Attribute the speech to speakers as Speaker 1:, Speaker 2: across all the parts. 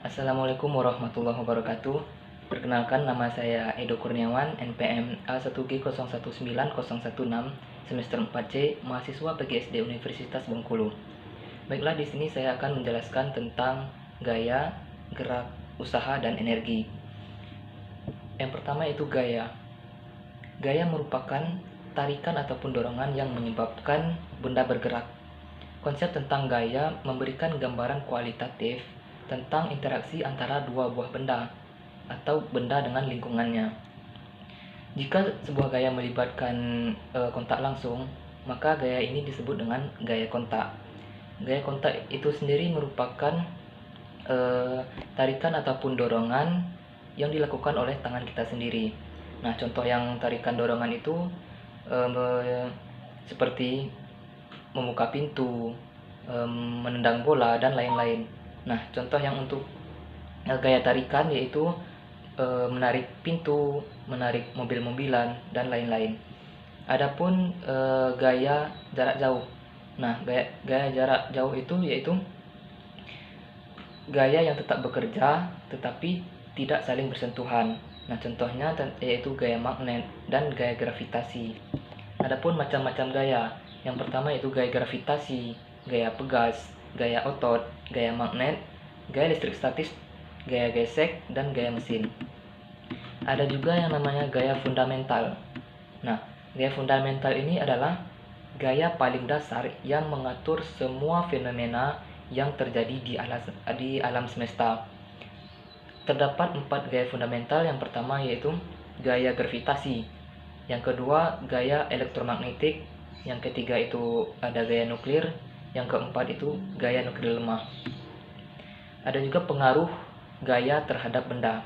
Speaker 1: Assalamualaikum warahmatullahi wabarakatuh. Perkenalkan, nama saya Edo Kurniawan, NPM A1G019016, semester 4C, mahasiswa PGSD Universitas Bengkulu. Baiklah, di sini saya akan menjelaskan tentang gaya, gerak, usaha, dan energi. Yang pertama itu gaya. Gaya merupakan tarikan ataupun dorongan yang menyebabkan benda bergerak. Konsep tentang gaya memberikan gambaran kualitatif tentang interaksi antara dua buah benda atau benda dengan lingkungannya. Jika sebuah gaya melibatkan kontak langsung, maka gaya ini disebut dengan gaya kontak. Gaya kontak itu sendiri merupakan tarikan ataupun dorongan yang dilakukan oleh tangan kita sendiri. Nah, contoh yang tarikan dorongan itu seperti membuka pintu, menendang bola, dan lain-lain. Nah, contoh yang untuk gaya tarikan yaitu menarik pintu, menarik mobil-mobilan, dan lain-lain. Adapun gaya jarak jauh. Nah, gaya jarak jauh itu yaitu gaya yang tetap bekerja tetapi tidak saling bersentuhan. Nah, contohnya yaitu gaya magnet dan gaya gravitasi. Adapun macam-macam gaya. Yang pertama yaitu gaya gravitasi, gaya pegas, gaya otot, gaya magnet, gaya listrik statis, gaya gesek, dan gaya mesin. Ada juga yang namanya gaya fundamental. Nah, gaya fundamental ini adalah gaya paling dasar yang mengatur semua fenomena yang terjadi di alam semesta. Terdapat 4 gaya fundamental. Yang pertama yaitu gaya gravitasi, yang kedua gaya elektromagnetik, yang ketiga itu ada gaya nuklir, yang keempat itu gaya nuklir lemah. Ada juga pengaruh gaya terhadap benda.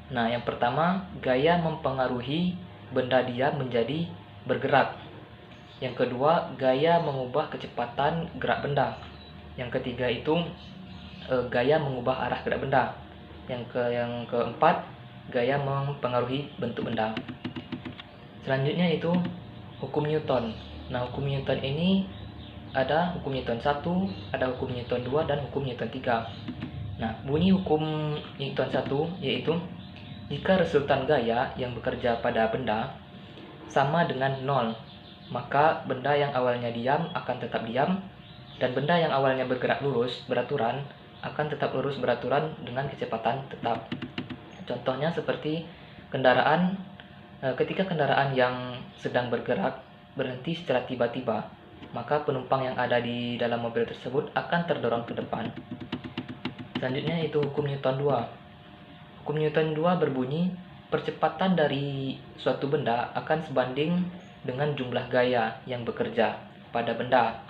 Speaker 1: Nah, yang pertama gaya mempengaruhi benda dia menjadi bergerak. Yang kedua gaya mengubah kecepatan gerak benda. Yang ketiga itu gaya mengubah arah gerak benda. Yang keempat gaya mempengaruhi bentuk benda. Selanjutnya itu hukum Newton. Nah, hukum Newton ini ada hukum Newton 1, ada hukum Newton 2, dan hukum Newton 3. Nah, bunyi hukum Newton 1 yaitu jika resultan gaya yang bekerja pada benda sama dengan 0, maka benda yang awalnya diam akan tetap diam, dan benda yang awalnya bergerak lurus beraturan akan tetap lurus beraturan dengan kecepatan tetap. Contohnya seperti kendaraan. Ketika kendaraan yang sedang bergerak berhenti secara tiba-tiba, maka penumpang yang ada di dalam mobil tersebut akan terdorong ke depan. Selanjutnya itu hukum Newton 2. Hukum Newton 2 berbunyi, percepatan dari suatu benda akan sebanding dengan jumlah gaya yang bekerja pada benda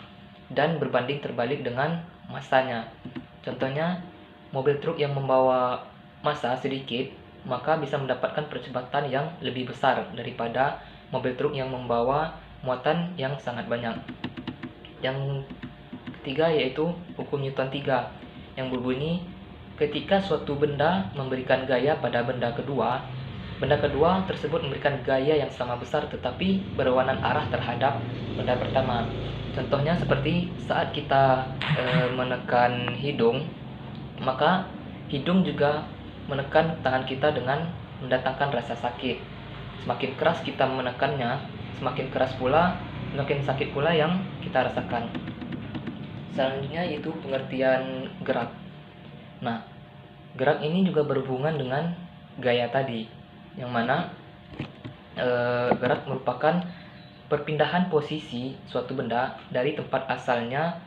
Speaker 1: dan berbanding terbalik dengan massanya. Contohnya, mobil truk yang membawa massa sedikit maka bisa mendapatkan percepatan yang lebih besar daripada mobil truk yang membawa muatan yang sangat banyak. Yang ketiga yaitu hukum Newton 3 yang berbunyi, ketika suatu benda memberikan gaya pada benda kedua tersebut memberikan gaya yang sama besar tetapi berlawanan arah terhadap benda pertama. Contohnya seperti saat kita menekan hidung, maka hidung juga menekan tangan kita dengan mendatangkan rasa sakit. Semakin keras kita menekannya, semakin sakit pula yang kita rasakan. Selanjutnya yaitu pengertian gerak. Nah, gerak ini juga berhubungan dengan gaya tadi, yang mana gerak merupakan perpindahan posisi suatu benda dari tempat asalnya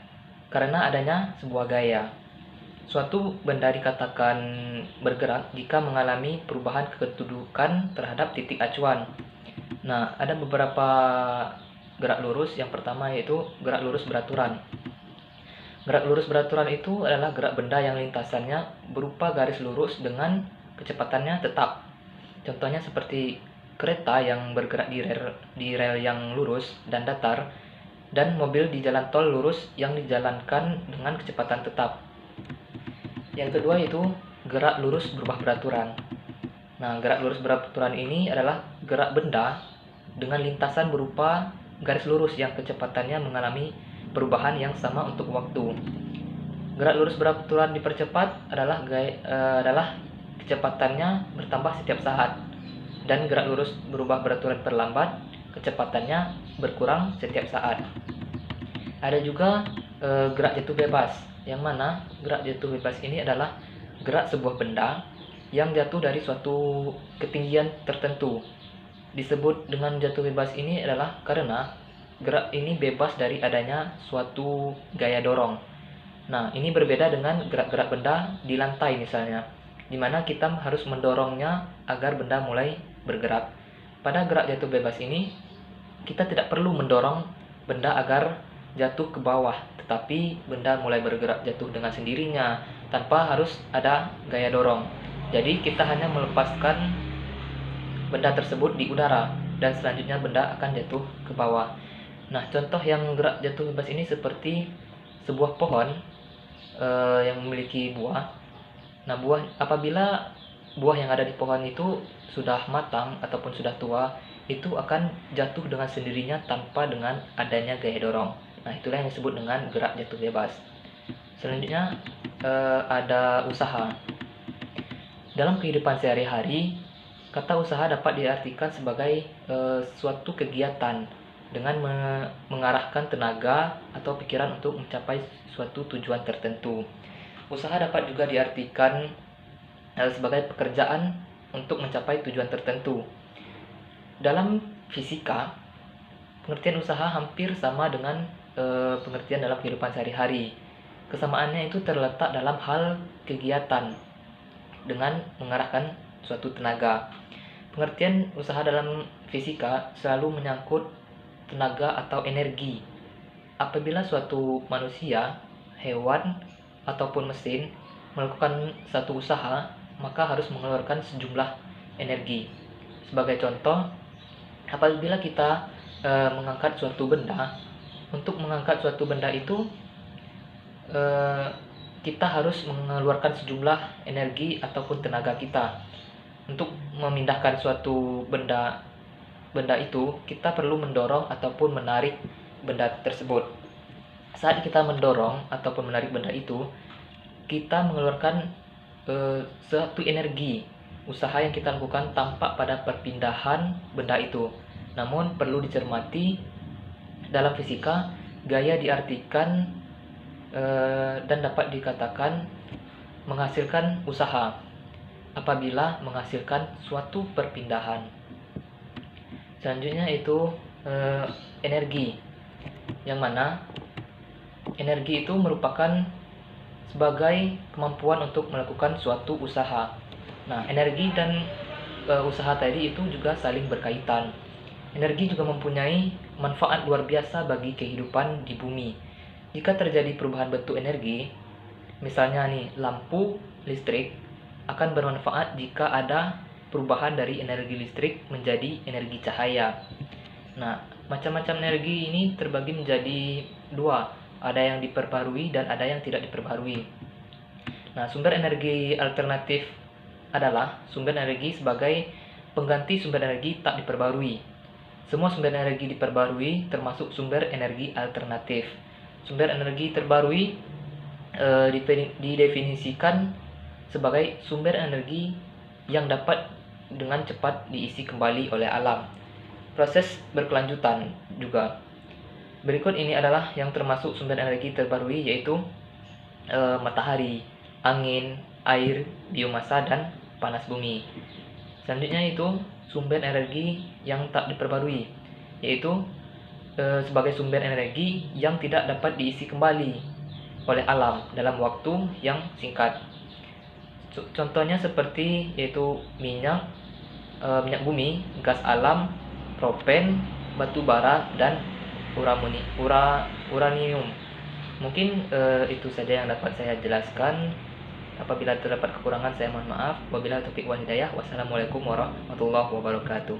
Speaker 1: karena adanya sebuah gaya. Suatu benda dikatakan bergerak jika mengalami perubahan kedudukan terhadap titik acuan. Nah, ada beberapa gerak lurus. Yang pertama yaitu gerak lurus beraturan. Gerak lurus beraturan itu adalah gerak benda yang lintasannya berupa garis lurus dengan kecepatannya tetap. Contohnya seperti kereta yang bergerak di rel yang lurus dan datar, dan mobil di jalan tol lurus yang dijalankan dengan kecepatan tetap. Yang kedua itu gerak lurus berubah beraturan. Nah, gerak lurus beraturan ini adalah gerak benda dengan lintasan berupa garis lurus yang kecepatannya mengalami perubahan yang sama untuk waktu. Gerak lurus beraturan dipercepat adalah kecepatannya bertambah setiap saat, dan gerak lurus berubah beraturan perlambat, kecepatannya berkurang setiap saat. Ada juga gerak jatuh bebas, yang mana gerak jatuh bebas ini adalah gerak sebuah benda yang jatuh dari suatu ketinggian tertentu. Disebut dengan jatuh bebas ini adalah karena gerak ini bebas dari adanya suatu gaya dorong. Nah, ini berbeda dengan gerak-gerak benda di lantai misalnya, di mana kita harus mendorongnya agar benda mulai bergerak. Pada gerak jatuh bebas ini, kita tidak perlu mendorong benda agar jatuh ke bawah, tetapi benda mulai bergerak jatuh dengan sendirinya tanpa harus ada gaya dorong. Jadi kita hanya melepaskan benda tersebut di udara dan selanjutnya benda akan jatuh ke bawah. Nah, contoh yang gerak jatuh bebas ini seperti sebuah pohon yang memiliki buah. Nah, apabila buah yang ada di pohon itu sudah matang ataupun sudah tua, itu akan jatuh dengan sendirinya tanpa dengan adanya gaya dorong. Nah, itulah yang disebut dengan gerak jatuh bebas. Selanjutnya ada usaha. Dalam kehidupan sehari-hari, kata usaha dapat diartikan sebagai suatu kegiatan dengan mengarahkan tenaga atau pikiran untuk mencapai suatu tujuan tertentu. Usaha dapat juga diartikan sebagai pekerjaan untuk mencapai tujuan tertentu. Dalam fisika, pengertian usaha hampir sama dengan pengertian dalam kehidupan sehari-hari. Kesamaannya itu terletak dalam hal kegiatan dengan mengarahkan suatu tenaga. Pengertian usaha dalam fisika selalu menyangkut tenaga atau energi. Apabila suatu manusia, hewan, ataupun mesin melakukan satu usaha, maka harus mengeluarkan sejumlah energi. Sebagai contoh, apabila kita mengangkat suatu benda, untuk mengangkat suatu benda itu kita harus mengeluarkan sejumlah energi ataupun tenaga kita. Untuk memindahkan suatu benda itu, kita perlu mendorong ataupun menarik benda tersebut. Saat kita mendorong ataupun menarik benda itu, kita mengeluarkan suatu energi. Usaha yang kita lakukan tampak pada perpindahan benda itu. Namun perlu dicermati, dalam fisika, gaya diartikan dan dapat dikatakan menghasilkan usaha apabila menghasilkan suatu perpindahan. Selanjutnya itu energi, yang mana energi itu merupakan sebagai kemampuan untuk melakukan suatu usaha. Nah, energi dan usaha tadi itu juga saling berkaitan. Energi juga mempunyai manfaat luar biasa bagi kehidupan di bumi. Jika terjadi perubahan bentuk energi, misalnya nih, lampu listrik akan bermanfaat jika ada perubahan dari energi listrik menjadi energi cahaya. Nah, macam-macam energi ini terbagi menjadi dua, ada yang diperbarui dan ada yang tidak diperbarui. Nah, sumber energi alternatif adalah sumber energi sebagai pengganti sumber energi tak diperbarui. Semua sumber energi diperbarui termasuk sumber energi alternatif. Sumber energi terbarui didefinisikan sebagai sumber energi yang dapat dengan cepat diisi kembali oleh alam. Proses berkelanjutan juga. Berikut ini adalah yang termasuk sumber energi terbarui, yaitu matahari, angin, air, biomasa, dan panas bumi. Selanjutnya itu sumber energi yang tak diperbarui, yaitu sebagai sumber energi yang tidak dapat diisi kembali oleh alam dalam waktu yang singkat. Contohnya seperti yaitu minyak bumi, gas alam, propen, batu bara, dan uranium. Mungkin itu saja yang dapat saya jelaskan. Apabila terdapat kekurangan, saya mohon maaf. Wabillahi taufiq wal hidayah. Wassalamualaikum warahmatullahi wabarakatuh.